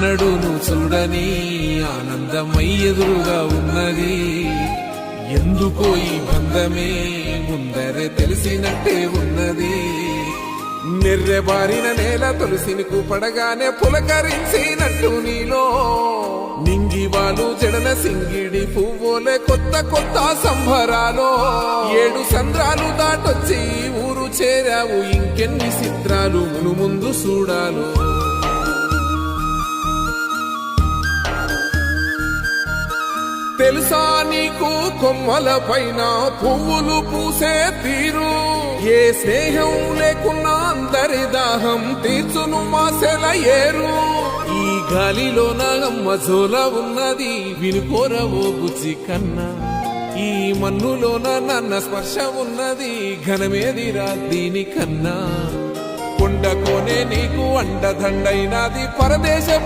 ఎన్నడూ నువ్వు చూడని ఆనందమై ఎదురుగా ఉన్నది. ఎందుకో ఈ బంధమే ముందరే తెలిసినట్టే ఉన్నది. నెర్రెబారిన నేల తులసినికు పడగానే పులకరించినట్టు నీలో నింగివాలు జడన సింగిడి పువ్వులే కొత్త కొత్త సంబరాలో 7 సంద్రాలు దాటొచ్చి ఊరు చేరావు. ఇంకెన్ని చిత్రాలు మును ముందు చూడాలు. తెలుసా నీకు కొమ్మల పైన పువ్వులు పూసే తీరు? ఏ స్నేహం లేకున్నా అందరి దాహం తీర్చును మాసెల ఏరు. ఈ గాలిలో నాగమ్మ జోల ఉన్నది వినుకోరవో బుజ్జి కన్నా. ఈ మన్నులోన నన్న స్పర్శ ఉన్నది ఘనమేదిరా దీనికన్నా. కొండ కోనే నీకు అండదండైనది పరదేశ